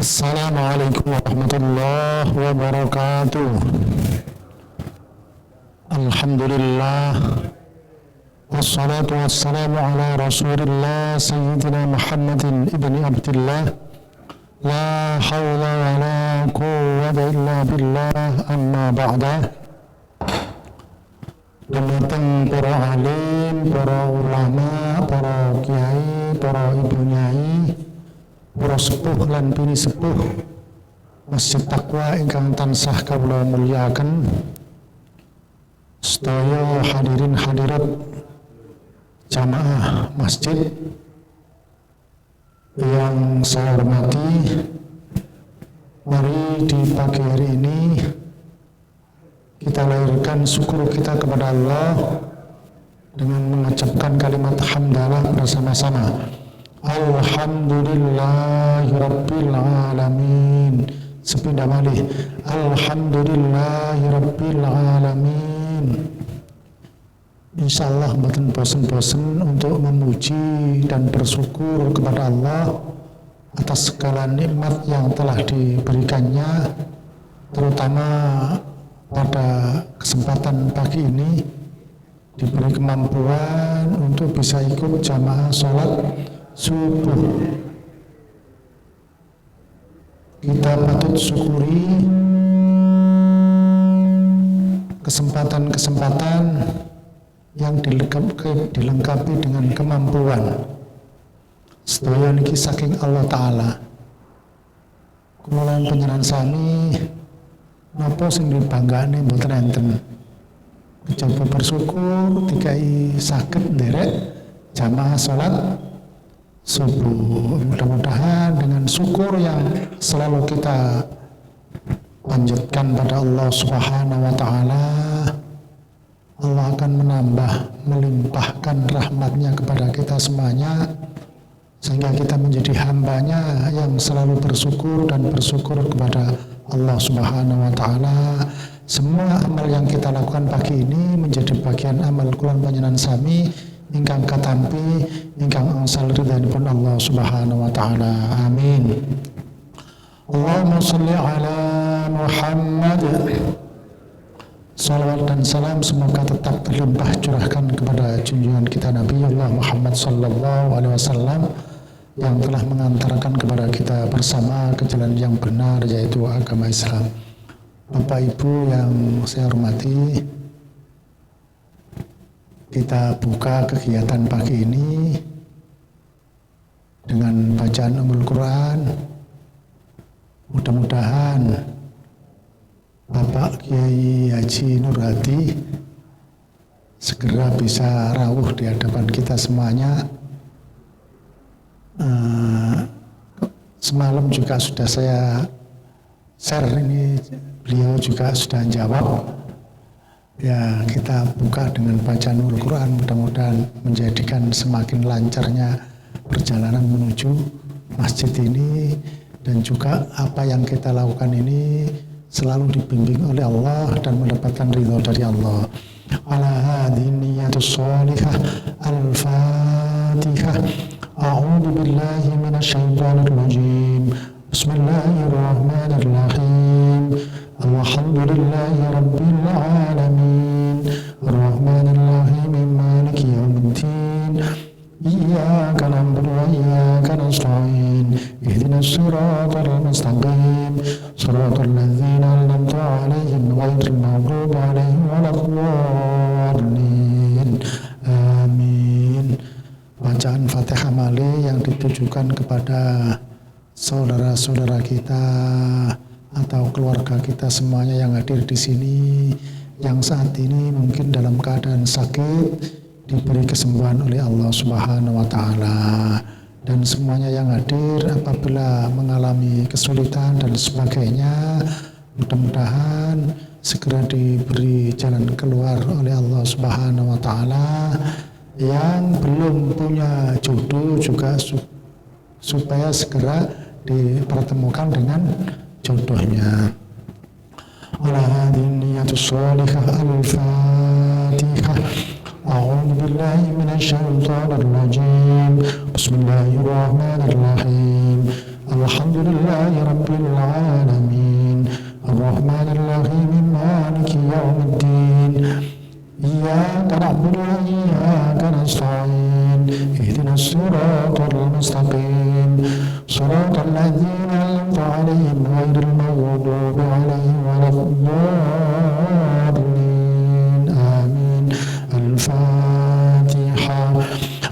Assalamualaikum warahmatullahi wabarakatuh. Alhamdulillah, wassalatu wassalamu ala rasulillah Sayyidina Muhammadin ibni Abdillah. La hawla wa la quwwata illa billah, amma ba'da. Dumateng para alim, para ulama, para kiai, para ibu nyai, para sepuh lan bini sepuh Masjid Taqwa ingkang tansah kawula mulyakaken, sedaya hadirin hadirat jamaah masjid yang saya hormati. Mari di pagi hari ini kita lahirkan syukur kita kepada Allah dengan mengucapkan kalimat hamdalah bersama-sama. Alhamdulillahirabbil alamin. Sepindah malih. Alhamdulillahirabbil alamin. Insyaallah mboten bosen-bosen untuk memuji dan bersyukur kepada Allah atas segala nikmat yang telah diberikannya, terutama pada kesempatan pagi ini diberi kemampuan untuk bisa ikut jamaah sholat subuh. Kita patut syukuri kesempatan-kesempatan yang dilengkapi dengan kemampuan. Sedaya niki saking Allah Ta'ala. Kula panjenengan sami napa sing dibanggane mboten enten. Coba bersyukur dikai saged nderek jamaah salat subuh. Mudah-mudahan dengan syukur yang selalu kita panjatkan pada Allah Subhanahu wa Ta'ala, Allah akan menambah, melimpahkan rahmatnya kepada kita semuanya, sehingga kita menjadi hambanya yang selalu bersyukur dan bersyukur kepada Allah Subhanahu wa Ta'ala. Semua amal yang kita lakukan pagi ini menjadi bagian amal kula panjenengan sami ingkang katampi ingkang angsal ridhanipun Allah Subhanahu wa Ta'ala. Amin. Allahumma sholli ala Muhammad. Salawat dan salam semoga tetap terlimpah curahkan kepada junjungan kita Nabi Allah Muhammad sallallahu alaihi wasallam yang telah mengantarkan kepada kita bersama ke jalan yang benar, yaitu agama Islam. Bapak Ibu yang saya hormati, kita buka kegiatan pagi ini dengan bacaan Ummul Quran. Mudah-mudahan Bapak Kiai Haji Nur Hadi segera bisa rawuh di hadapan kita semuanya. Semalam juga sudah saya share ini, beliau juga sudah jawab. Ya, kita buka dengan bacaan Al-Quran, mudah-mudahan menjadikan semakin lancarnya perjalanan menuju masjid ini, dan juga apa yang kita lakukan ini selalu dibimbing oleh Allah dan mendapatkan ridho dari Allah. Ala hadhihi niyatus shalihah. Al-Fatihah. A'udzu billahi minasyaitonir rajim. Bismillahirrahmanirrahim. Alhamdulillahi rabbil alamin. Arrahmanir rahim. Maliki yaumiddin. Iyyaka na'budu wa iyyaka nasta'in. Ihdinas siratal mustaqim. Siratal ladzina an'amta 'alaihim ghairil maghdubi 'alaihim waladdallin. Amin. Bacaan Fatihah Mali yang ditujukan kepada saudara-saudara kita atau keluarga kita semuanya yang hadir di sini, yang saat ini mungkin dalam keadaan sakit, diberi kesembuhan oleh Allah Subhanahu wa Ta'ala, dan semuanya yang hadir apabila mengalami kesulitan dan sebagainya, mudah-mudahan segera diberi jalan keluar oleh Allah Subhanahu wa Ta'ala. Yang belum punya jodoh juga supaya segera dipertemukan dengan jodohnya. Ala hadhihi niyatus shalihah. Al-Fatihah. A'udzu billahi minasy syaithanir rajim. Bismillahirrahmanirrahim. Alhamdulillahi Rabbil Alamin Ar-Rahmanir Rahim Maliki Yawmiddin Iyyaka na'budu wa iyyaka nasta'in Ihdinas siratal mustaqim Siratal ladzina an'amta 'alaihim ghairil maghdubi 'alaihim waladdallin Amin Al-Fatiha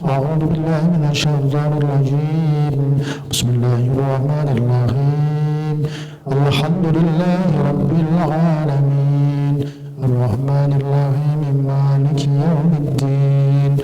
A'udzu billahi minasy syaithanir rajim Bismillahirrahmanirrahim Alhamdulillahi Rabbil Alamin Ar-Rahmanir Rahim Maliki Yawmiddin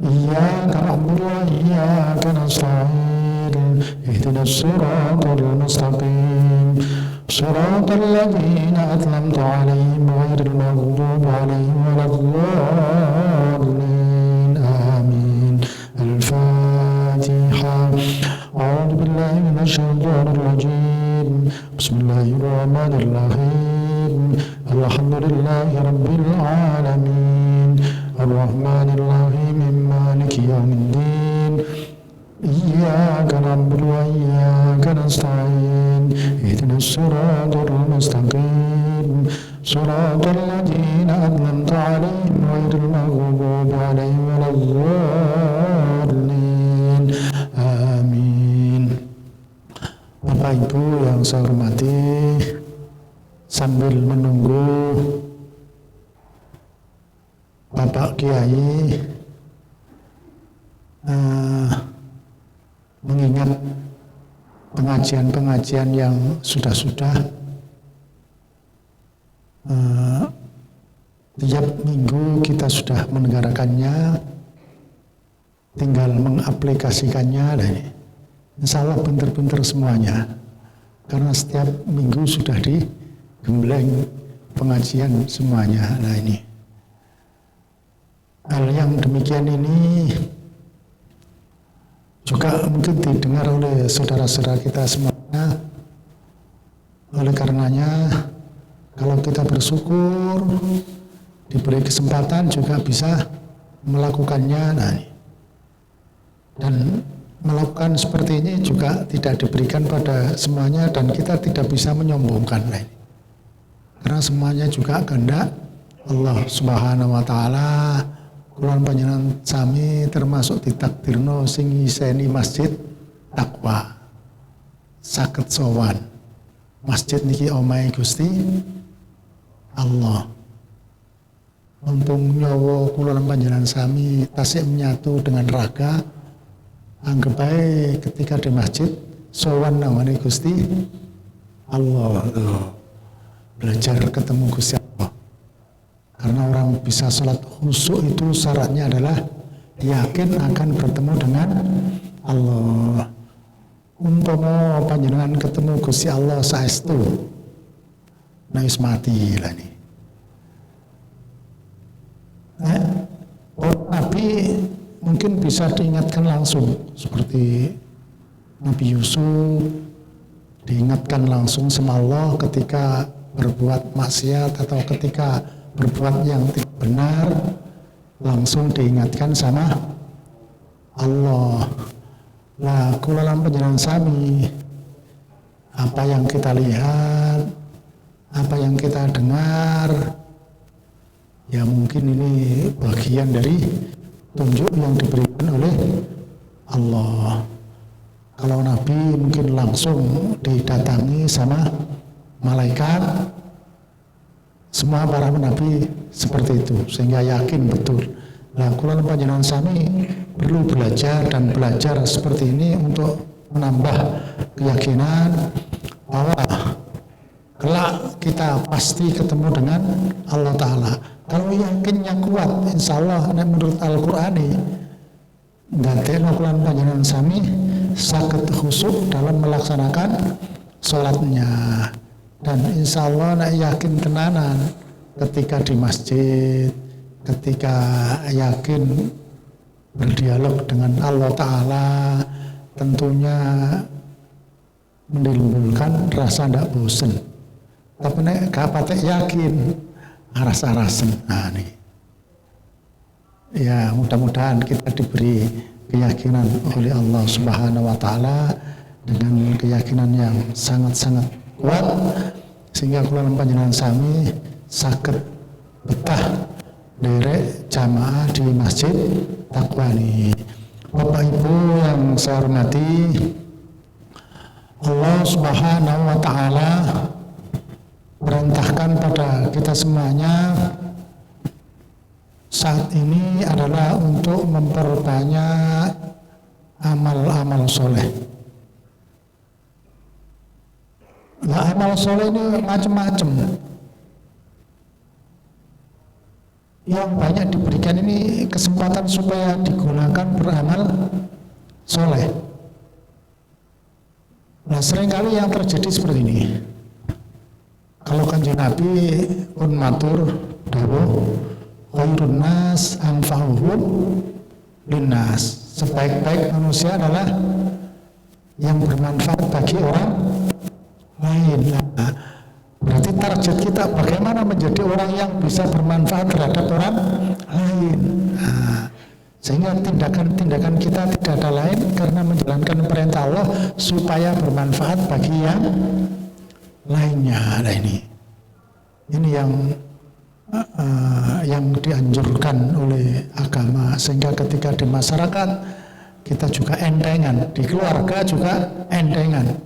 Iyyaka na'budu wa iyyaka nasta'in Ihdinas siratal mustaqim Siratal ladzina an'amta 'alaihim ghairil maghdubi 'alaihim waladdallin Amin Al-Fatiha A'udzu billahi minasy syaithanir rajim Bismillahirrahmanirrahim Alhamdulillahi Rabbil Alamin Ar-Rahmanir Rahim Maliki Yawmiddin Iyyaka na'budu wa iyyaka nasta'in Ihdinas siratal mustaqim Siratal ladzina an'amta 'alaihim ghairil maghdubi 'alaihim waladdallin Amin. Bapak Ibu yang saya hormati, sambil menunggu Bapak Kiai mengingat pengajian-pengajian yang sudah-sudah tiap minggu kita sudah mendengarkannya, tinggal mengaplikasikannya dan insya Allah pinter-pinter semuanya, karena setiap minggu sudah digembleng pengajian semuanya. Nah ini hal yang demikian ini juga mungkin didengar oleh saudara-saudara kita semuanya. Oleh karenanya kalau kita bersyukur diberi kesempatan juga bisa melakukannya. Nah ini. Dan melakukan seperti ini juga tidak diberikan pada semuanya dan kita tidak bisa menyombongkan. Nah ini. Karena semuanya juga kehendak Allah Subhanahu wa taala. Kulon panjenengan sami termasuk ditakdirno sing ngiseni masjid takwa saged sowan. Masjid niki omahe Gusti Allah. Mumpung nyawa kulon panjenengan sami tasik menyatu dengan raga, anggap baik ketika di masjid sowan namanya Gusti Allah. Belajar ketemu Gusti Allah. Karena orang bisa sholat khusyuk itu syaratnya adalah yakin akan bertemu dengan Allah. Umpama panjenengan ketemu Gusti Allah saestu, nangis mati lah nih. Nabi mungkin bisa diingatkan langsung seperti Nabi Yusuf diingatkan langsung sama Allah ketika berbuat maksiat atau ketika berbuat yang tidak benar, langsung diingatkan sama Allah. Nah, kulalan panjenengan sami, apa yang kita lihat, apa yang kita dengar, ya mungkin ini bagian dari tunjuk yang diberikan oleh Allah. Kalau Nabi mungkin langsung didatangi sama malaikat. Semua para nabi seperti itu, sehingga yakin betul. Nah, kula panjenengan sami perlu belajar dan belajar seperti ini untuk menambah keyakinan bahwa kelak kita pasti ketemu dengan Allah Ta'ala. Kalau yakinnya kuat, insya Allah menurut Al-Qur'ani dadekno kula panjenengan sami saged khusyuk dalam melaksanakan sholatnya. Dan insya Allah nak yakin tenanan ketika di masjid, ketika yakin berdialog dengan Allah Ta'ala, tentunya menimbulkan rasa tidak bosan. Tapi nek gak patek yakin, aras-arasen. Nah nih, ya mudah-mudahan kita diberi keyakinan oleh Allah Subhanahu Wa Ta'ala dengan keyakinan yang sangat-sangat kuat sehingga kula panjenengan sami saged betah derek jamaah di Masjid Taqwa ini. Bapak Ibu yang saya hormati, Allah Subhanahu wa taala perintahkan pada kita semuanya saat ini adalah untuk memperbanyak amal-amal soleh. Nah, amal soleh ini macam-macam. Yang banyak diberikan ini kesempatan supaya digunakan beramal soleh. Nah, seringkali yang terjadi seperti ini. Kalau Kanjeng Nabi pun matur dawuh khairun nas anfa'uhum linnas. Sebaik-baik manusia adalah yang bermanfaat bagi orang lain. Nah, berarti target kita bagaimana menjadi orang yang bisa bermanfaat terhadap orang lain. Nah, sehingga tindakan-tindakan kita tidak ada lain karena menjalankan perintah Allah supaya bermanfaat bagi yang lainnya. Nah, ini yang dianjurkan oleh agama, sehingga ketika di masyarakat kita juga entengan, di keluarga juga entengan.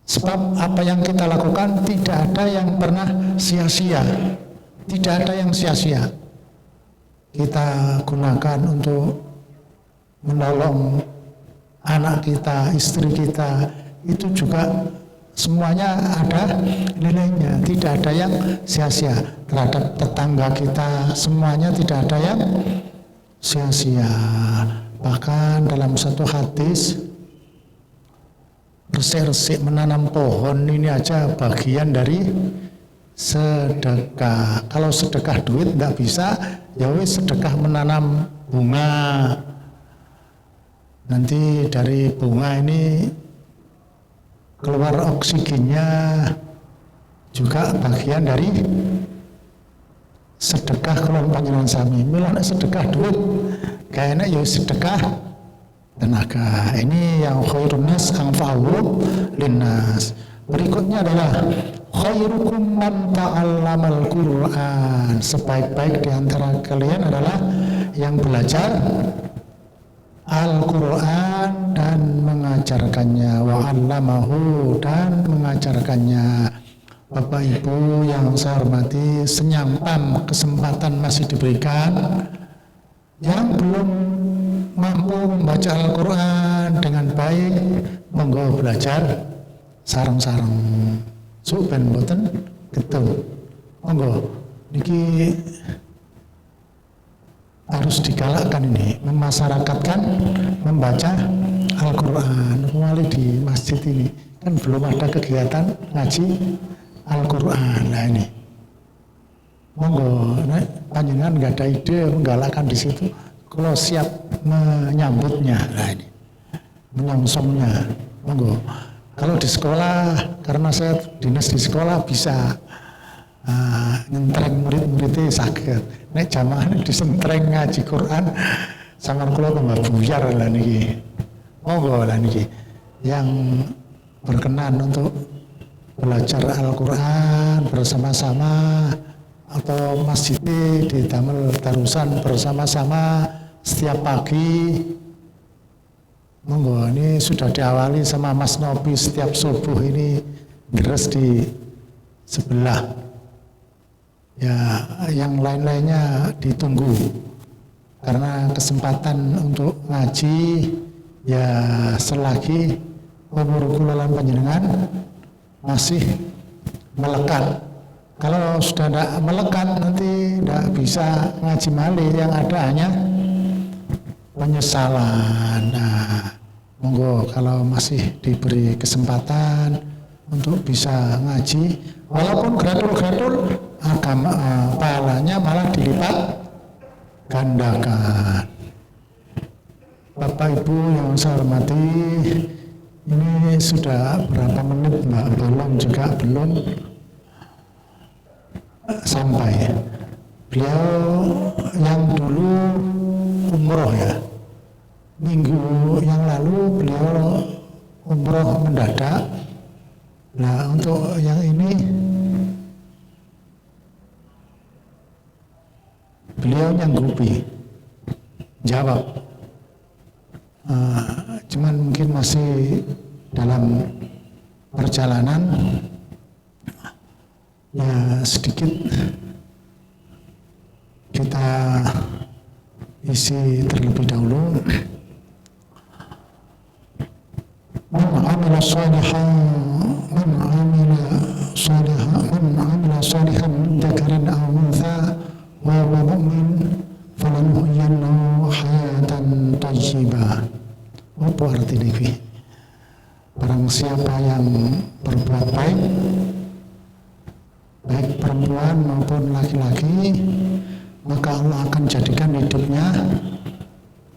Sebab apa yang kita lakukan tidak ada yang pernah sia-sia, tidak ada yang sia-sia. Kita gunakan untuk menolong anak kita, istri kita, itu juga semuanya ada nilainya, tidak ada yang sia-sia. Terhadap tetangga kita, semuanya tidak ada yang sia-sia. Bahkan dalam satu hadis, resik-resik menanam pohon ini aja bagian dari sedekah. Kalau sedekah duit tidak bisa, ya wis sedekah menanam bunga. Nanti dari bunga ini keluar oksigennya, juga bagian dari sedekah. Kalau panjenengan sami milih sedekah duit, kayaknya ya sedekah tenaga. Ini yang khairun nas anfa'uhum linnas. Berikutnya adalah khairukum man ta'allamal Qur'an. Sebaik-baik di antara kalian adalah yang belajar Al-Quran dan mengajarkannya, wa 'allamahu, dan mengajarkannya. Bapak Ibu yang saya hormati, senyampam kesempatan masih diberikan. Yang belum mampu membaca Al-Quran dengan baik, monggo belajar sareng-sareng. Sok ben mboten getun. Monggo niki harus digalakkan ini, memasyarakatkan membaca Al-Quran. Mulai di masjid ini kan belum ada kegiatan ngaji Al-Quran. Nah ini monggo panjenengan nggak ada ide menggalakkan di situ, kalau siap menyambutnya. Nah ini menyongsongnya, monggo. Kalau di sekolah, karena saya dinas di sekolah, bisa nyentreng murid-muridnya sakit. Nek jamaah disentreng ngaji Quran, sama kula tambah buyar lah niki. Monggo lah niki yang berkenan untuk belajar Al-Quran bersama-sama, atau masjid di Damel Darusan bersama-sama setiap pagi. Monggo, ini sudah diawali sama Mas Nobi setiap subuh ini deres di sebelah. Ya, yang lain-lainnya ditunggu. Karena kesempatan untuk ngaji ya selagi umur kula lan panjenengan masih melekat. Kalau sudah tidak melekat nanti tidak bisa ngaji malih, yang ada hanya penyesalan. Nah, monggo kalau masih diberi kesempatan untuk bisa ngaji, walaupun gratul-gratul, agama pahalanya malah dilipat gandakan. Bapak Ibu yang saya hormati, ini sudah berapa menit Mbak? Belum sampai. Beliau yang dulu umroh ya, minggu yang lalu beliau umroh mendadak. Nah, untuk yang ini beliau nyanggupi jawab, cuman mungkin masih dalam perjalanan, ya sedikit kita isi terlebih dahulu. Man amila salihan min dzakarin aw untha wa huwa mu'min falanuhyiyannahu hayatan thayyibah. Apa arti ini? Barang siapa yang berbuat baik, baik perempuan maupun laki-laki, maka Allah akan jadikan hidupnya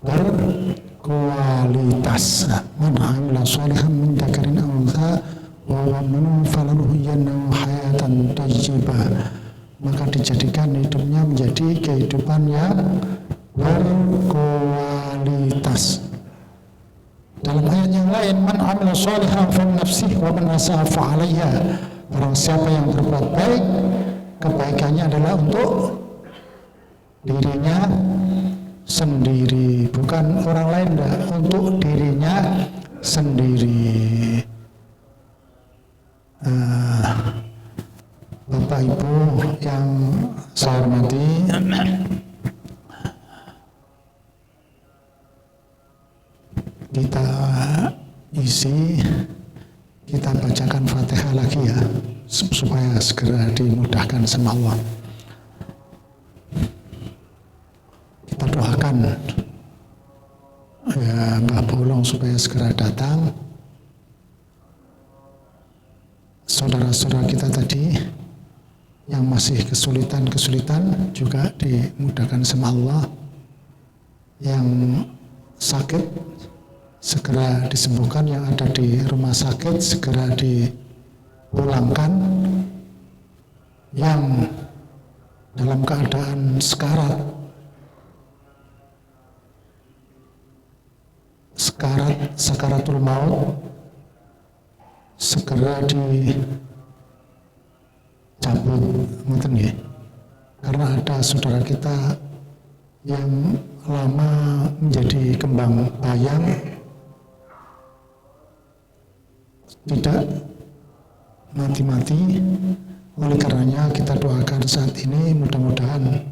berkualitas. Man amila salihan min dzakarin aw untha wa huwa mu'min falanuhyiyannahu hayatan thayyibah. Maka dijadikan hidupnya menjadi kehidupan yang berkualitas. Dalam ayat yang lain, man amila shalihan fa nafsihi wa man asaa fa 'alaiha. Barang siapa yang berbuat baik, kebaikannya adalah untuk dirinya sendiri, bukan orang lain, untuk dirinya sendiri. Bapak Ibu yang saya hormati, kita isi, kita bacakan Fatihah lagi ya, supaya segera dimudahkan sama Allah. Kita doakan ya Mbah Bolong supaya segera datang. Saudara-saudara kita tadi yang masih kesulitan juga dimudahkan sama Allah. Yang sakit segera disembuhkan, yang ada di rumah sakit segera dipulangkan, yang dalam keadaan sakaratul maut segera dicabut, ngeten ya. Karena ada saudara kita yang lama menjadi kembang bayang, tidak mati-mati. Oleh karenanya kita doakan saat ini mudah-mudahan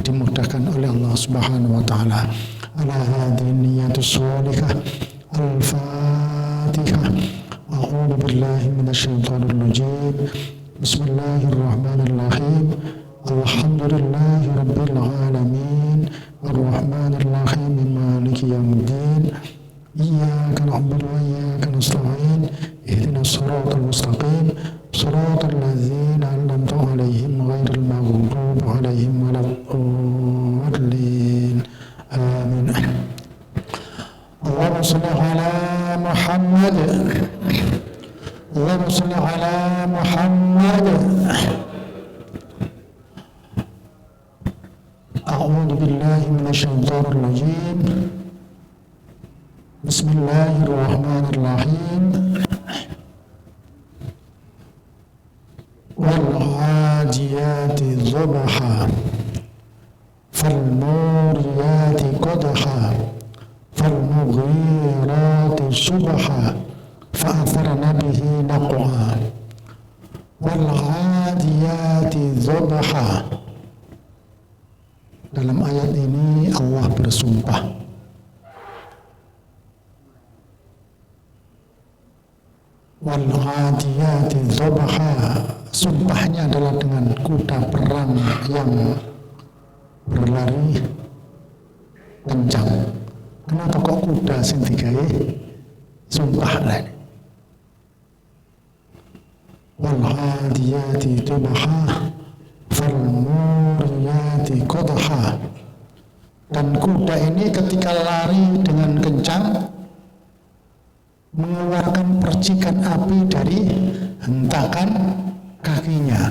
dimudahkan oleh Allah Subhanahu wa taala. Ala hadhihi niyatus shalihah. Al-Fatihah. A'udzu billahi minasyaitonir rajim. Bismillahirrahmanirrahim. Alhamdulillahi rabbil alamin. Ar-Rahmanir Rahim. Maliki yaumiddin. Iyyaka na'budu wa iyyaka nasta'in. Ihdinas siratal mustaqim. Siratal ladzina an'amta 'alaihim ghairil maghdubi 'alaihim waladdallin. Amin. Allahumma shalli ala Muhammad. Allahumma shalli ala Muhammad. A'udzu billahi minasyaitonir rajim. Bismillahirrahmanirrahim. Wal 'adiyati dhabha fal muriyati qadha fal mughirati subha fa atharna bihi naqwa. Wal 'adiyati dhabha. Dalam ayat ini Allah bersumpah, wal 'adiyati dhabha, sumpahnya adalah dengan kuda perang yang berlari kencang. Kenapa kok kuda sing digawe sumpah lah? Wal 'adiyati dhabha fal muriyati qadha. Dan kuda ini ketika lari dengan kencang mengeluarkan percikan api dari hentakan kakinya.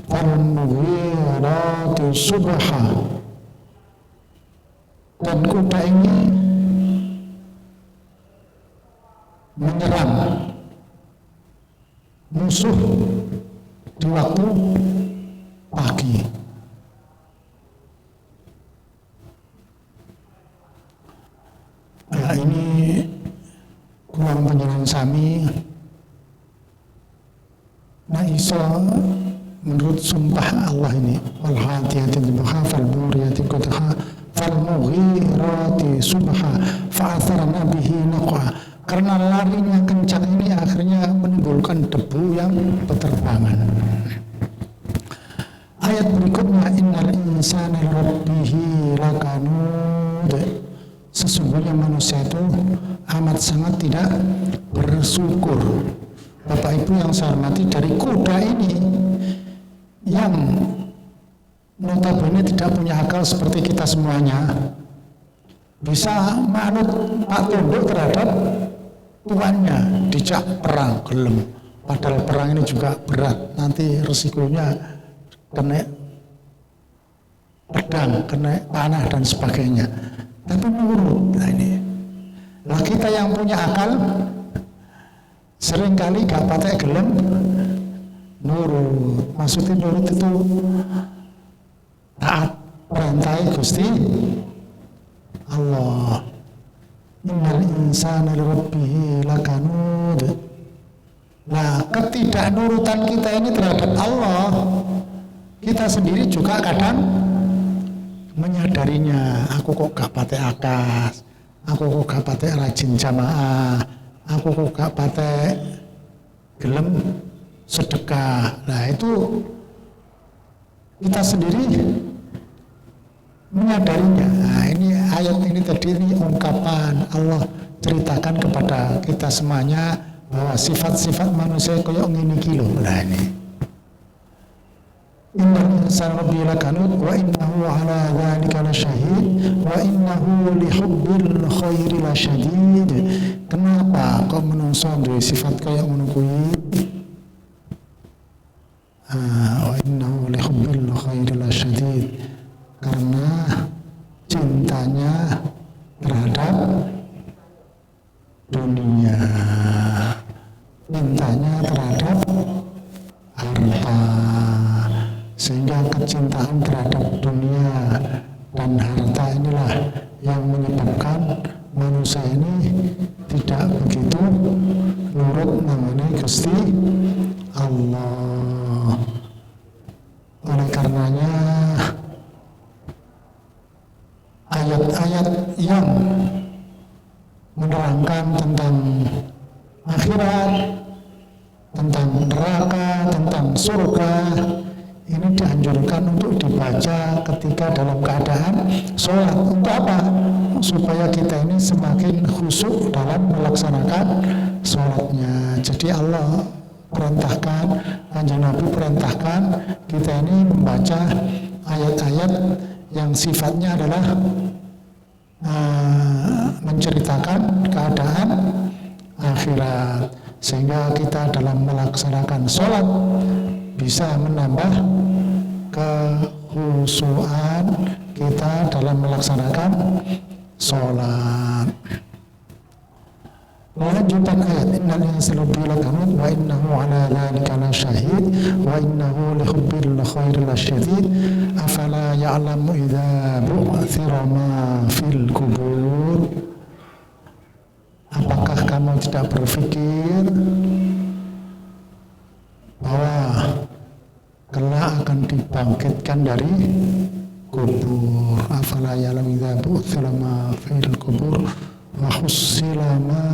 Fal mughirati subha, dan kuda ini menyerang musuh di waktu pagi. Nah, ini kurang panjenengan sami nah iso menurut sumpah Allah ini wal hadiyati dhibha fal muriyati qadha fal mughirati subha fa atharna bihi naqa. Karena larinya kencang ini akhirnya menimbulkan debu yang berterbangan. Ayat berikutnya innal insana li rabbihi lakanud. Sesungguhnya manusia itu amat sangat tidak bersyukur. Bapak Ibu yang saya hormati, dari kuda ini yang notabene tidak punya akal seperti kita semuanya bisa manut pak tunduk terhadap tuannya, dijak perang gelem. Padahal perang ini juga berat, nanti resikonya kena pedang, kena panah dan sebagainya. Tapi nurut. Nah ini, nah kita yang punya akal seringkali gak patek gelem nurut. Maksudnya nurut itu taat perintah Gusti Allah. Innal insana li rabbihi lakanud. Nah, ketidaknurutan kita ini terhadap Allah, kita sendiri juga kadang menyadarinya. Aku kok gak patek akas, aku kok gak patek rajin jamaah, aku kok gak patek gelem sedekah. Nah, itu kita sendiri menyadarinya. Nah, ini ayat ini tadi ini ungkapan Allah ceritakan kepada kita semuanya bahwa sifat-sifat manusia koyo ngene iki lho. Nah ini innal insana rabbihi lakanud wa innahu ala dzalika lasyahid wa innahu li hubbil khairi lasyadid. Kenapa kok menungso duwe sifat kaya ngono kuwi? Wa innahu li hubbil khairi lasyadid. Karena cintanya terhadap dunia, cintanya terhadap harta, sehingga kecintaan terhadap dunia dan harta inilah yang menyebabkan manusia ini tidak begitu nurut mengenai Gusti Allah. Oleh karenanya ayat-ayat yang menerangkan tentang akhirat, tentang neraka, tentang surga, ini dianjurkan untuk dibaca ketika dalam keadaan sholat. Untuk apa? Supaya kita ini semakin khusyuk dalam melaksanakan sholatnya. Jadi Allah perintahkan, Kanjeng Nabi perintahkan kita ini membaca ayat-ayat yang sifatnya adalah menceritakan keadaan akhirat, sehingga kita dalam melaksanakan sholat bisa menambah kekhusyuan kita dalam melaksanakan sholat. Lanjutan ayat innal insana lakanud wa innahu ala dzalika lasyahid wa innahu li hubbil khairi lasyadid afala ya'lamu idza bu'thira ma fil kubur. Apakah kamu tidak berpikir bahwa kelak akan dibangkitkan dari kubur? Afala ya'lamu idza bu'thira ma fil kubur wa hussila ma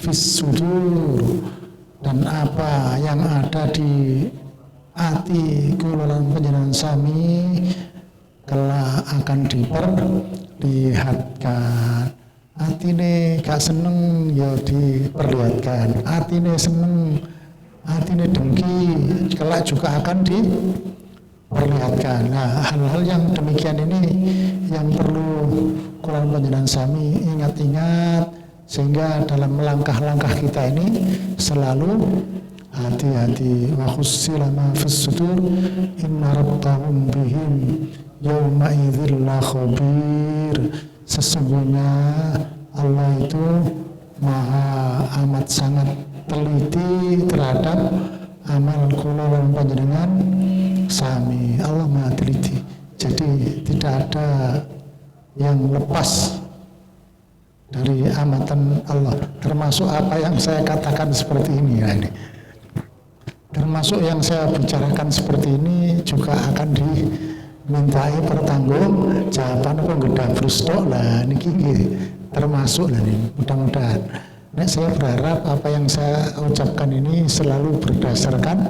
fis sudur. Dan apa yang ada di hati kulalan panjenengan sami kelak akan diperlihatkan. Atine gak seneng ya diperlihatkan, atine seneng, atine dengki kelak juga akan diperlihatkan. Nah, hal-hal yang demikian ini yang perlu kula panjenengan sami ingat-ingat, sehingga dalam langkah-langkah kita ini selalu hati-hati. Wa khussila ma fis sudur inna rabbahum bihim yawma idzil la khabir. Sesungguhnya Allah itu maha amat sangat teliti terhadap amal kula lan panjenengan sami. Allah maha teliti. Jadi tidak ada yang lepas dari amatan Allah. Termasuk apa yang saya katakan seperti ini ya ini. Termasuk yang saya bicarakan seperti ini juga akan dimintai pertanggung jawaban apa nggak frustok lah niki termasuk lah ini mudah-mudahan. Nah, saya berharap apa yang saya ucapkan ini selalu berdasarkan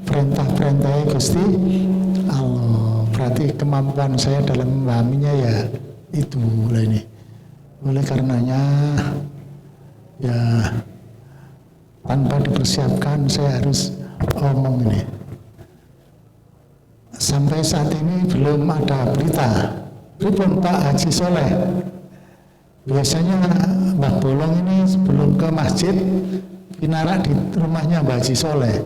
perintah-perintah Gusti Allah. Berarti kemampuan saya dalam memahaminya ya itu lah ini. Oleh karenanya ya tanpa dipersiapkan saya harus omong ini. Sampai saat ini belum ada berita. Pripun Pak Haji Soleh? Biasanya Mbah Bolong ini sebelum ke masjid pinarak di rumahnya Mbah Haji Soleh.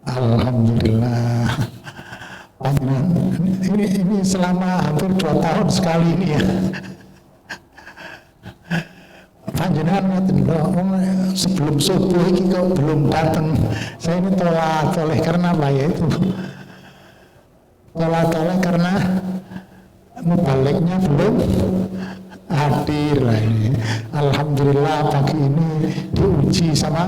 Alhamdulillah. Ini selama hampir 2 tahun sekali ini ya. Panjenengan sebelum subuh ini kok belum datang. Saya ini tolak oleh karena apa ya itu? Tolak oleh karena mubaliknya belum hadir lah ini. Alhamdulillah pagi ini diuji sama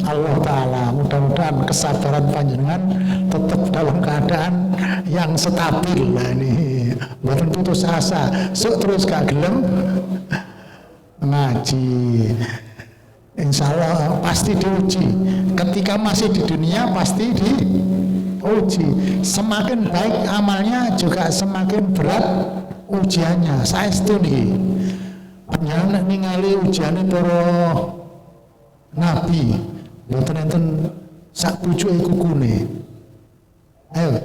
Allah Ta'ala. Mudah-mudahan kesabaran panjenengan tetap dalam keadaan yang stabil lah ini. Bukan putus asa. Sok terus gak gelem ngaji. Insya Allah pasti diuji. Ketika masih di dunia pasti diuji. Semakin baik amalnya juga semakin berat ujiannya. Saya setuju. Panjenengan ningali ujiannya para nabi. Mboten enten sak pucuke kukune. Ayo.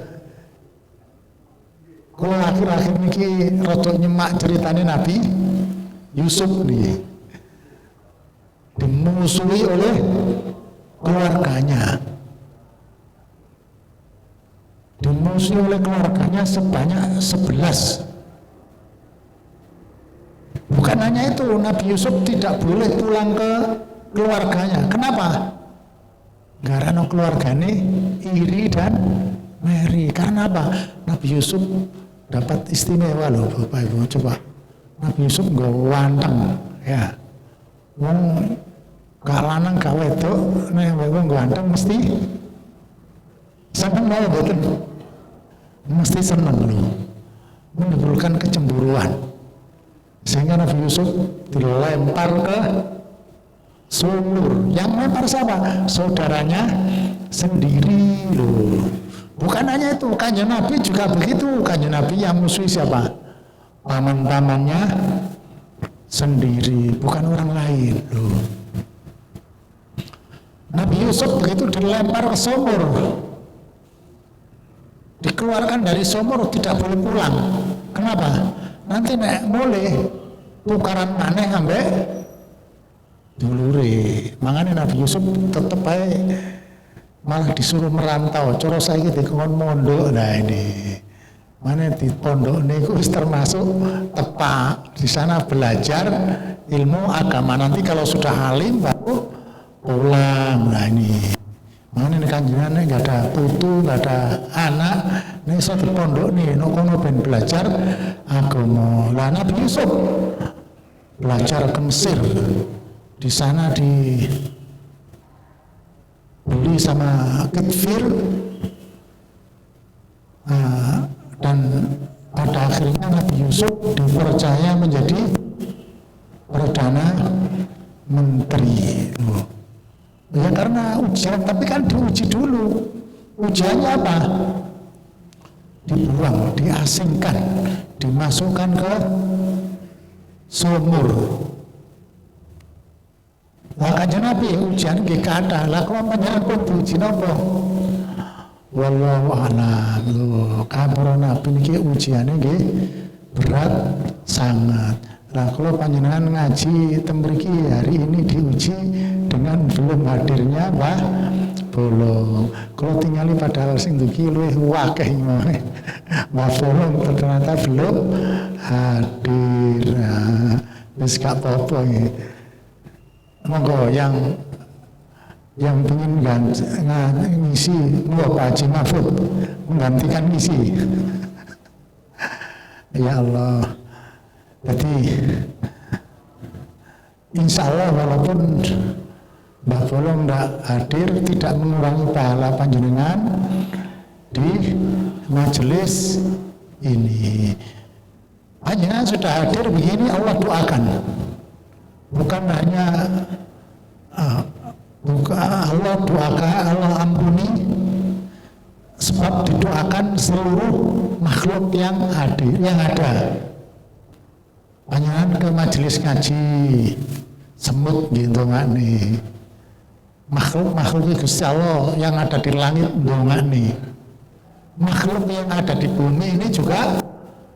Kalau akhir-akhir niki rada nyemak ceritane Nabi Yusuf nih. Dimusuhi oleh keluarganya. Dimusuhi oleh keluarganya sebanyak 11. Bukan hanya itu, Nabi Yusuf tidak boleh pulang ke keluarganya. Kenapa? Karena keluarganya iri dan meri. Karena apa? Nabi Yusuf dapat istimewa loh Bapak Ibu. Coba Nabi Yusuf gak wanteng ya. Wong gak lanang gak wedok, nek wong ganteng mesti seneng loh betul. Mesti seneng loh. Menimbulkan kecemburuan. Sehingga Nabi Yusuf dilempar ke sumur. Yang lempar siapa? Saudaranya sendiri loh. Bukan hanya itu, kanjeng Nabi juga begitu. Kanjeng Nabi yang musuhi siapa? Paman-pamannya sendiri, bukan orang lain loh. Nabi Yusuf begitu dilempar ke sumur, dikeluarkan dari sumur, tidak boleh pulang. Kenapa? Nanti nek boleh tukaran maneh ambek dulure. Makanya Nabi Yusuf tetep baik malah disuruh merantau. Coro saiki dikon mondok. Nah ini mana di pondok niku termasuk tepak. Di sana belajar ilmu agama. Nanti kalau sudah alim baru pulang. Nah ini mana ini kanjengan nggak ada putu, nggak ada anak. Ini satu pondok nih, nokono ben belajar agama. Lah Nabi Yusuf belajar ke Mesir. Di sana dibeli sama Kitfir, dan pada akhirnya Nabi Yusuf dipercaya menjadi Perdana Menteri. Ya karena ujian, tapi kan diuji dulu. Ujiannya apa? Dibuang, diasingkan, dimasukkan ke sumur. Lah kanjeng Nabi ujian nggih kathah. Lah kula panjenengan pun diuji napa? Wallahu a'lam. Lho, para nabi niki ujiane nggih berat sangat. Lah kalau panjenengan ngaji temriki hari ini diuji dengan belum hadirnya Mbah Bolong. Kalau tinggali padahal sing dugi luwih akeh Mbah Bolong ternyata belum hadir. Nah, wis gak apa-apa iki. Monggo yang ingin ngisi Pak Haji Mahfud menggantikan ngisi. Ya Allah. Jadi insya Allah walaupun Mbah Bolong tidak hadir tidak mengurangi pahala panjenengan di majelis ini. Panjenengan sudah hadir begini Allah doakan. Bukan hanya Allah doakan, Allah ampuni, sebab didoakan seluruh makhluk yang hadir, yang ada. Panjenengan ke majelis ngaji semut gitu nih. Makhluk Gusti Allah yang ada di langit nih. Makhluk yang ada di bumi ini juga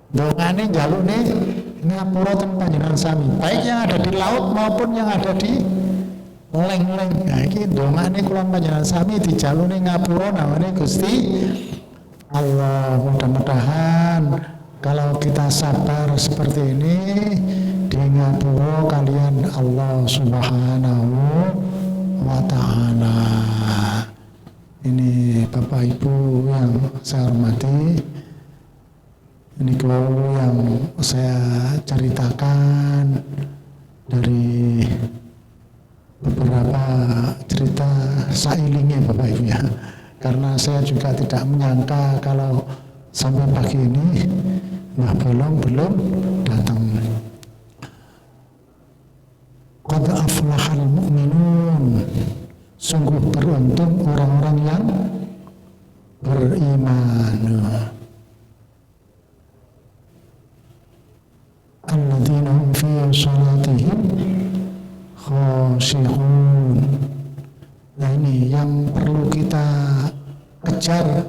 dongane jaluk nih ngapura ten panjenengan sami. Baik yang ada di laut maupun yang ada di leng-leng. Nah iki dongane kula panjenengan sami dijaluk nih ngapura namanya Gusti Allah. Mudah-mudahan kalau kita sabar seperti ini di ngapura kalian Allah Subhanahu wa Ta'ala. Ini Bapak Ibu yang saya hormati, ini kalau yang saya ceritakan dari beberapa cerita sailingnya Bapak Ibu ya, karena saya juga tidak menyangka kalau sampai pagi ini Mbah Bolong belum datang. Qad aflahal mu'minun, sungguh beruntung orang-orang yang beriman. Alladzina hum fi shalatihim khashi'un. Nah ini yang perlu kita kejar,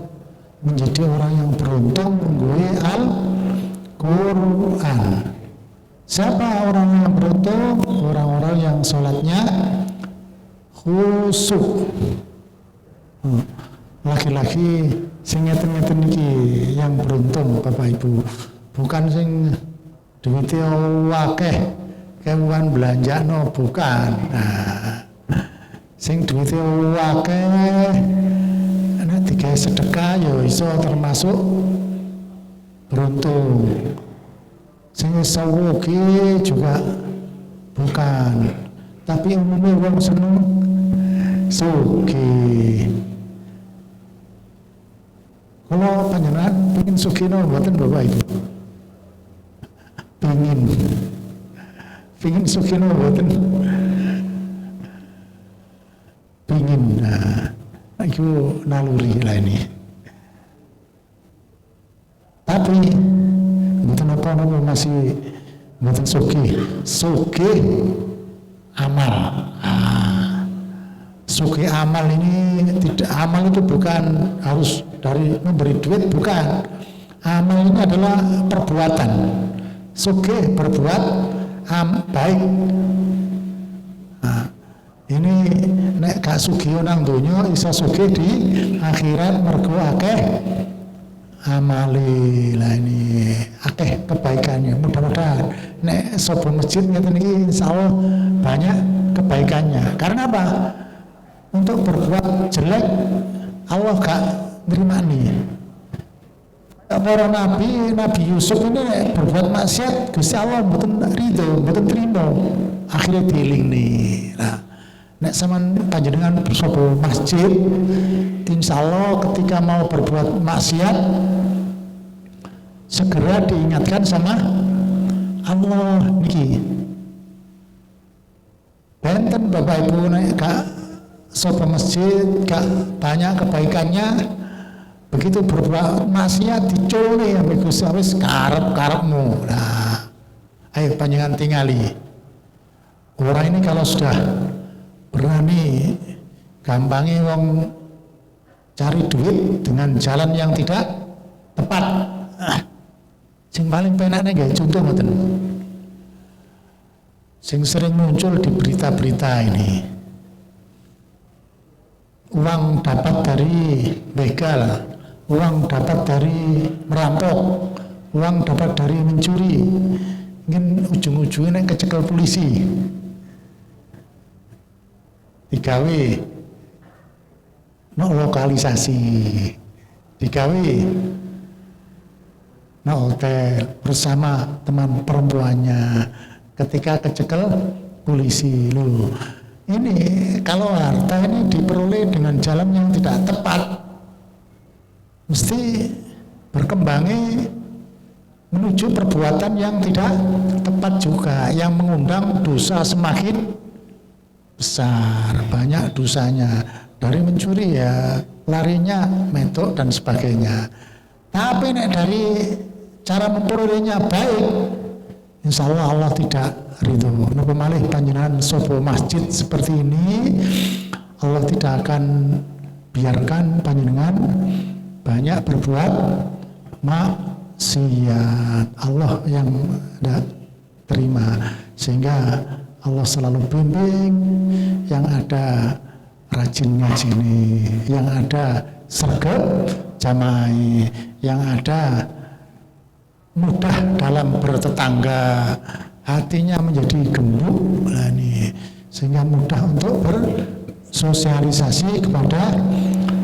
menjadi orang yang beruntung mengikuti Al-Quran. Siapa orang yang beruntung? Orang-orang yang sholatnya khusyuk. Laki-laki sing ngeten-ngeten iki yang beruntung Bapak Ibu. Bukan sing duwite akeh kewan belanjano, bukan. Nah, sing duwite akeh nek digawe sedekah ya iso termasuk beruntung. Sing sawugi juga bukan. Tapi umumnya wong seneng sugih. Kalau panjenengan pengen sugih napa mboten Bapak Ibu? Pengen sugih napa mboten? Pengen. Nah, itu naluri lah ini. Tapi mboten apa-apa masih mboten sugih amal. Sugih amal ini tidak, amal itu bukan harus dari memberi duit, bukan. Amal ini adalah perbuatan. Sugih berbuat baik. Nah, ini nek gak sugih nang donya iso sugih di akhirat mergo akeh amali. Lah ini akeh kebaikannya. Mudah-mudahan nek sapa masjid ngeten iki insyaallah banyak kebaikannya. Karena apa? Untuk berbuat jelek Allah gak nerimani. Para Nabi Yusuf ini berbuat maksiat Gusti Allah mboten ridho, mboten trimo. Akhirnya dieling nih. Nah, nek sampean panjenengan sapa masjid insyaallah ketika mau berbuat maksiat segera diingatkan sama Allah niki. Benten Bapak Ibu nek gak sapa masjid gak banyak kebaikannya, begitu berbuat maksiat diculi ya Gusti wis karep-karepmu. Nah, ayo panjenengan tingali. Orang ini kalau sudah berani gampangi wong cari duit dengan jalan yang tidak tepat. Sing paling penaknya gak contoh ngoten. Sing sering muncul di berita-berita ini. Uang dapat dari begal, uang dapat dari merampok, uang dapat dari mencuri. Mungkin ujung-ujungnya kecekel polisi. Digawe no lokalisasi, digawe no hotel bersama teman perempuannya. Ketika kecekel polisi, loh. Ini kalau harta ini diperoleh dengan jalan yang tidak tepat, mesti berkembangnya menuju perbuatan yang tidak tepat juga, yang mengundang dosa semakin besar, banyak dosanya. Dari mencuri ya larinya metok dan sebagainya. Tapi dari cara memperolehnya baik, insya Allah tidak ridho. Napa malih panjenengan sopo masjid seperti ini, Allah tidak akan biarkan panjenengan banyak berbuat maksiat. Allah yang tidak terima, sehingga Allah selalu bimbing yang ada rajin ngaji ini, yang ada sergap jamaah, yang ada mudah dalam bertetangga, hatinya menjadi gembuk, sehingga mudah untuk bersosialisasi kepada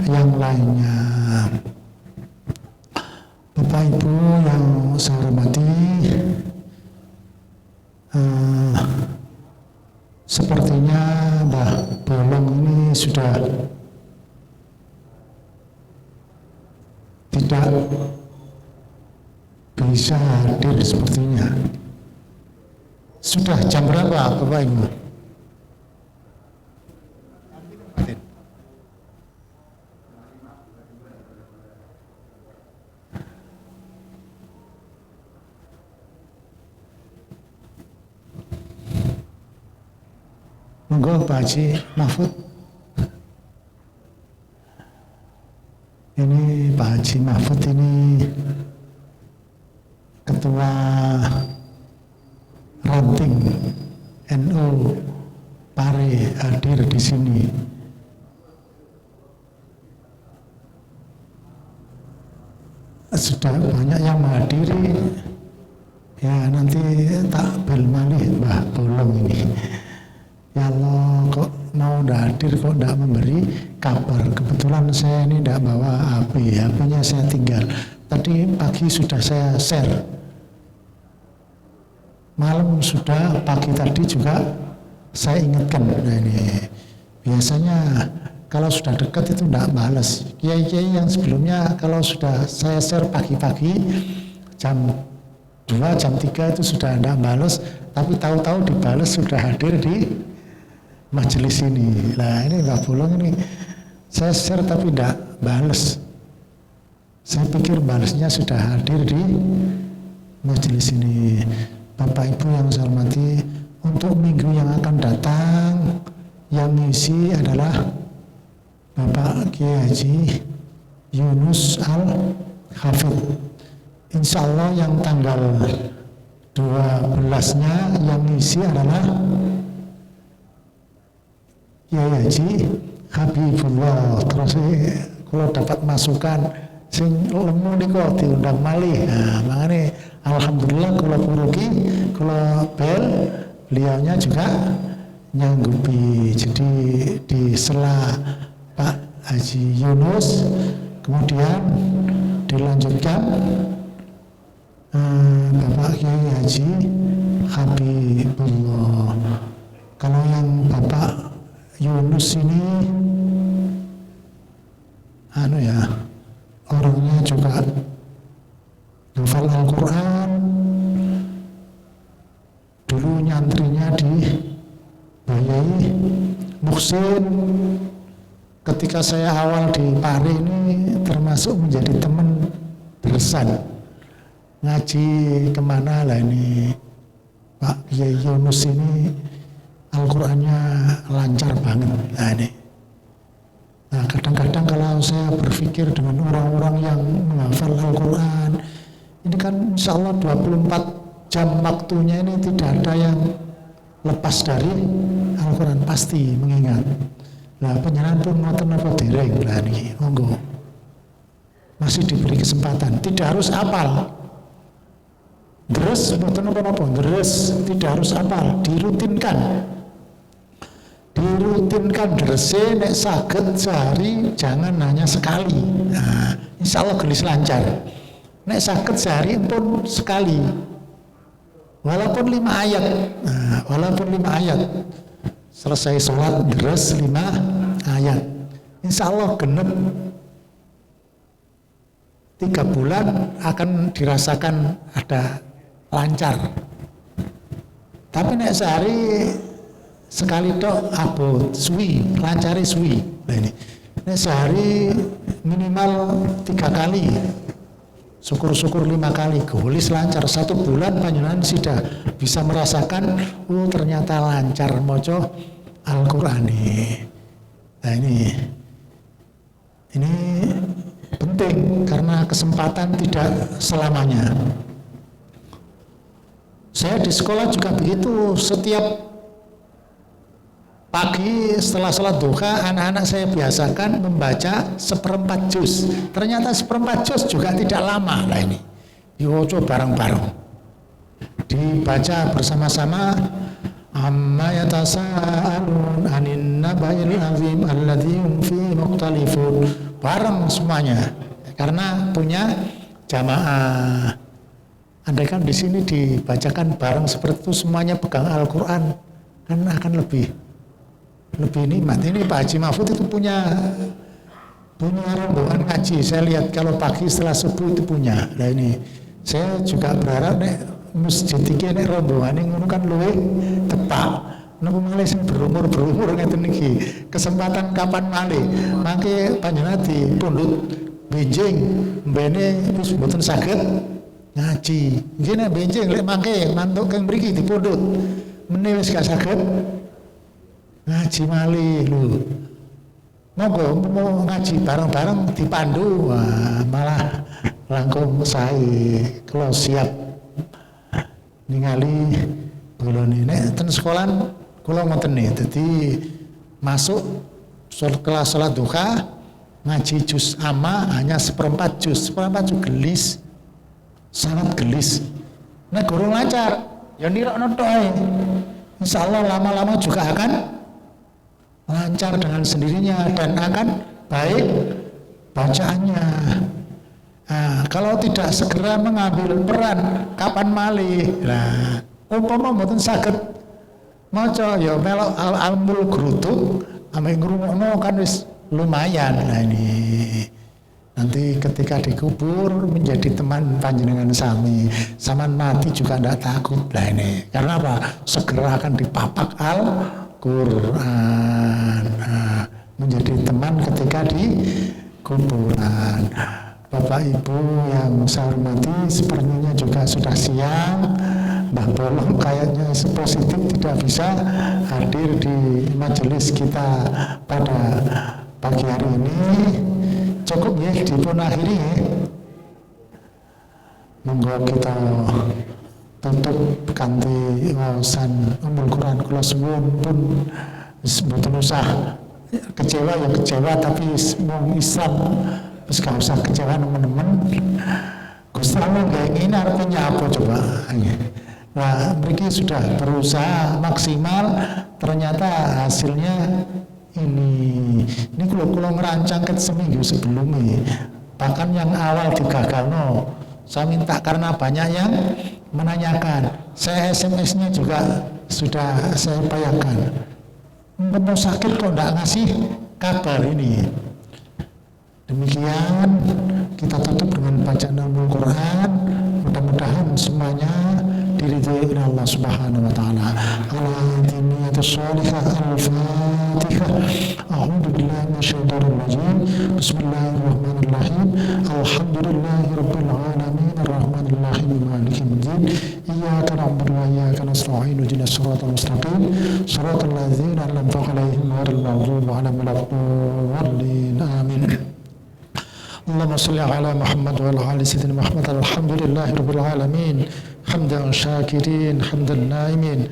yang lainnya. Bapak Ibu yang saya hormati, sepertinya Mbah Bolong ini sudah tidak bisa hadir sepertinya. Sudah jam berapa Bapak Ibu? Monggo Pak Haji Mahfud. Ini Pak Haji Mahfud ini Ketua Ranting NU Pare hadir di sini. Sudah banyak yang menghadiri. Ya nanti tak bel malih Mbah Bolong ini. Ya Allah, kok mau hadir kok tidak memberi kabar. Kebetulan saya ini tidak bawa HP, HP-nya saya tinggal. Tadi pagi sudah saya share, malam sudah, pagi tadi juga saya ingatkan. Nah ini biasanya kalau sudah dekat itu tidak balas. Kiai-kiai yang sebelumnya kalau sudah saya share pagi-pagi jam 2, jam 3 itu sudah tidak balas, tapi tahu-tahu dibalas sudah hadir di majelis ini. Nah ini Mbak Bolong ini saya share tapi tidak balas. Saya pikir balasnya sudah hadir di majelis ini. Bapak Ibu yang saya hormati, untuk minggu yang akan datang yang ngisi adalah Bapak Kiai Haji Yunus Al-Hafidh. Insya Allah yang tanggal 12-nya yang ngisi adalah Kiai Haji Habibullah. Terus kalau dapat masukan sing lemu nih kok diundang malih. Nah, makanya alhamdulillah kalau puruki, kalau bel beliaunya juga nyanggupi. Jadi di sela Pak Haji Yunus kemudian dilanjutkan Bapak Kiai Haji Habibullah. Kalau yang Bapak Yunus ini orangnya juga hafal Al-Quran, dulu nyantrinya di Bayai Muhsin. Ketika saya awal di Pare ini termasuk menjadi teman bersan ngaji kemana lah ini. Pak Kiai Yunus ini Al-Qurannya lancar banget. Nah ini. Nah kadang-kadang kalau saya berpikir dengan orang-orang yang menghafal Al-Quran, ini kan insya Allah 24 jam waktunya ini tidak ada yang lepas dari Al-Quran pasti mengingat. Nah panjenengan pun ngoten napa dereng lah niki, monggo. Masih diberi kesempatan, tidak harus hafal. Terus mboten napa-napa, terus tidak harus hafal, dirutinkan. Dirutinkan derese nek saged sehari jangan hanya sekali. Nah, insya Allah gelis lancar. Nek saged sehari pun sekali. Walaupun 5 ayat. Nah, walaupun 5 ayat. Selesai sholat deres 5 ayat. Insya Allah genep 3 bulan akan dirasakan ada lancar. Tapi nek sehari sekali tok abot suwi, lancari suwi. Nah ini. Nek sehari minimal 3 kali. Syukur-syukur 5 kali, gelis lancar. 1 bulan panjenengan sudah bisa merasakan, oh ternyata lancar maca Al-Qur'an ini. Nah ini penting karena kesempatan tidak selamanya. Saya di sekolah juga begitu, setiap pagi setelah sholat duha, anak-anak saya biasakan membaca 1/4 juz. Ternyata 1/4 juz juga tidak lama lah ini. Diwoco bareng-bareng. Dibaca bersama-sama. Amma yatasa'alun anin naba'il azim alladzi hum fihi mukhtalifun. Bareng semuanya. Karena punya jamaah. Andaikan di sini dibacakan bareng seperti itu, semuanya pegang Al-Quran, kan akan lebih nikmat. Ini Pak Haji Mahfud itu punya rombongan ngaji. Saya lihat kalau pagi setelah subuh itu punya. Nah ini saya juga berharap nek masjid iki nek rombongan ngono kan luwe tepak. Napa malih sing berumur ngeten niki. Kesempatan kapan malih? Mangke panjenengan dipundhut benjing mbene wis mboten saged ngaji. Nggih nek benjing lek mangke mantuk keng mriki dipundhut. Meneh wis gak saged ngaji malih lho. Monggo mau ngaji bareng-bareng dipandu, wah, malah langkung sae. Kalau siap ningali kula nek ten sekolah kula ngoten nih. Dadi masuk kelas salat duha ngaji juz amma hanya 1/4 juz. 1/4 juz gelis. Sangat gelis. Nek guru lancar ya nirokno tok ae. Insyaallah lama-lama juga akan lancar dengan sendirinya dan akan baik bacaannya. Nah, kalau tidak segera mengambil peran kapan malih. Nah, umpama mboten saged maca ya melok al-amul grutuk ame ngrungokno kan wis lumayan. Nah ini nanti ketika dikubur menjadi teman panjenengan sami. Saman mati juga tidak takut. Nah ini karena apa? Segera akan dipapak Al-Quran, menjadi teman ketika di kuburan. Bapak Ibu yang saya hormati, sepertinya juga sudah siang. Mbah Bolong kayaknya positif tidak bisa hadir di majelis kita pada pagi hari ini. Cukup ya dipun akhiri ya. Monggo kita tutup kanthi wawasan Ummul Quran. Kula suwun pun mboten usah kecewa ya kecewa, tapi wong Islam wis gak usah kecewa teman-teman. Gusti Allah gak ingin artinya apa coba. Nah, mereka sudah berusaha maksimal, ternyata hasilnya ini kalau ngerancang seminggu sebelumnya, bahkan yang awal digagalno. Saya minta karena banyak yang menanyakan. Saya SMS-nya juga sudah saya bayangkan. Mau sakit kok enggak ngasih kabar ini. Demikian kita tutup dengan bacaan Al-Quran. Mudah-mudahan semuanya diridhoi oleh Allah Subhanahu wa taala. Al-Fatihah Al-Fatihah. A'udzu billahi minasyaitonir rajim. Bismillahirrahmanirrahim. Alhamdulillahirabbil alamin arrahmanir rahim maliki yaumiddin. Iyyaka na'budu wa iyyaka nasta'in. Ihdinas siratal mustaqim. Siratal ladzina an'amta 'alaihim ghairil maghdubi 'alaihim waladdallin. Amin. اللهم صل على محمد وعلى ال سيدنا محمد. الحمد لله رب العالمين حمدا شاكرين حمدا نائمين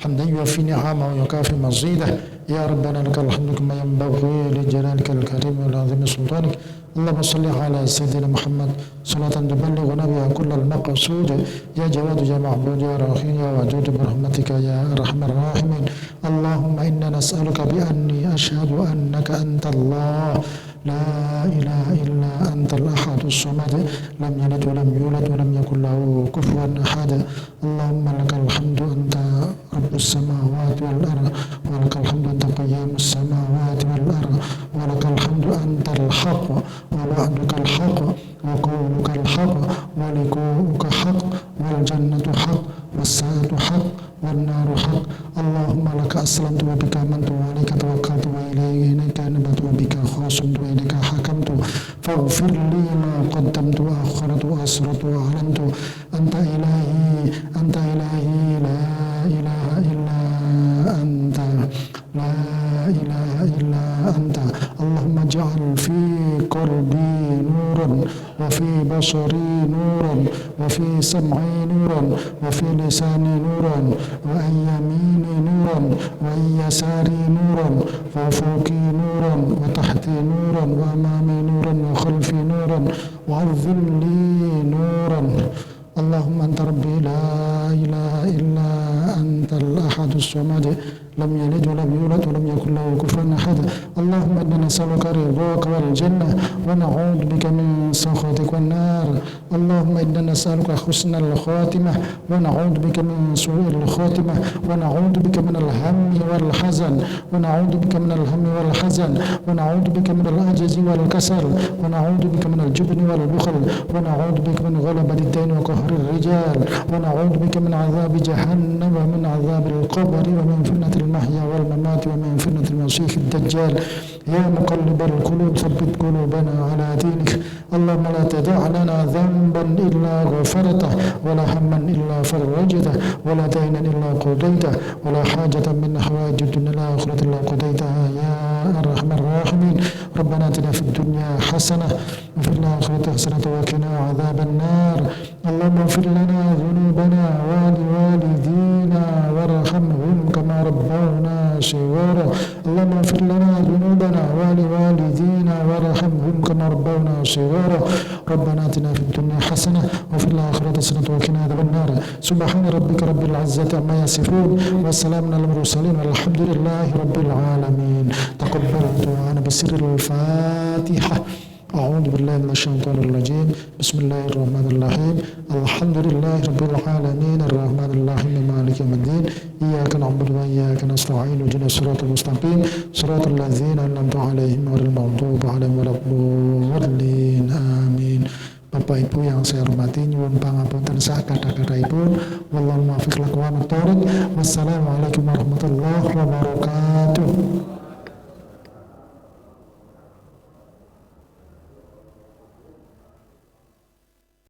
حمدا يوفي نعمه ويكافئ مزيده يا ربنا لك الحمد كما ينبغي لجلالك الكريم والعظيم سلطانك اللهم صل على سيدنا محمد صلاة تبلغنا بها كل المقصود يا جواد يا معبود يا رحيم يا ودود برحمتك يا أرحم الراحمين اللهم إنا نسألك بأني أشهد أنك أنت الله لا إله إلا أنت الأحد الصمد لم يلد ولم يولد ولم يكن له كفوا أحد اللهم لك الحمد أنت رب السماوات والأرض ولك الحمد أنت قيام السماوات والأرض ولك الحمد أنت الحق ووعدك الحق وقولك الحق ولقاؤك حق والجنة حق والساعة حق والنار حق اللهم لك أسلمت وبك آمنت وعليك توكلت وإليك نبت وبك خاصمت وإليك حكمت فاغفر لي ما قدمت وأخرت وأسرت وأعلنت أنت إلهي لا إله إلا أنت لا إله إلا أنت اللهم اجعل في قلبي نورا وفي بصري نورا وفي سمعي نورا وفي لساني نورا وعن يميني نورا وعن يساري نورا وفوقي نورا وتحتي نورا وأمامي نورا وخلفي نورا وعن ظلي نورا اللهم أنت ربي لا إله إلا أنت الأحد الصمد لم يلد ولم يولد ولم يكن له كفوا أحد اللهم إنا نسألك رضاك والجنة ونعوذ بك من سخطك والنار اللهم إنا نسألك حسن الخاتمة ونعوذ بك من سوء الخاتمة ونعوذ بك من الهم والحزن ونعوذ بك من الهم والحزن ونعوذ بك من العجز والكسل ونعوذ بك من الجبن والبخل ونعوذ بك من غلبة الدين وقهر الرجال ونعوذ بك من عذاب جهنم ومن عذاب القبر ومن فتنة المحيا والممات ومن فتنة المسيح الدجال يا مقلب القلوب ثبت قلوبنا على دينك اللهم لا تدع لنا ذنبا إلا غفرته ولا هما إلا فرجته ولا دينا إلا قضيته ولا حاجة من حوائج الدنيا الآخرة إلا قضيتها يا أرحم الراحمين ربنا آتنا في الدنيا حسنة وفي الآخرة حسنة وقنا عذاب النار اللهم اغفر لنا ذنوبنا ولوالدينا وارحمهم كما ربونا صغارا اللهم اغفر لنا ذنوبنا ولوالدينا وارحمهم كما ربونا صغارا ربنا آتنا في الدنيا حسنة وفي الآخرة حسنة وقنا عذاب النار سبحان ربك رب العزة عما يصفون والسلام على المرسلين والحمد لله رب العالمين تقبل دعانا بسر الفاتحة أعوذ بالله من الشيطان الرجيم بسم الله الرحمن الرحيم الحمد لله رب العالمين الرحمن الرحيم مالك يوم الدين إياك نعبد وإياك نستعين اهدنا الصراط المستقيم صراط الذين أنعمت عليهم غير المغضوب عليهم ولا الضالين آمين. Bapak Ibu yang saya hormati, nyuwun pangapunten sak kata-kataipun. Wallahu muwaffiq lakum wa Wassalamualaikum warahmatullahi wabarakatuh.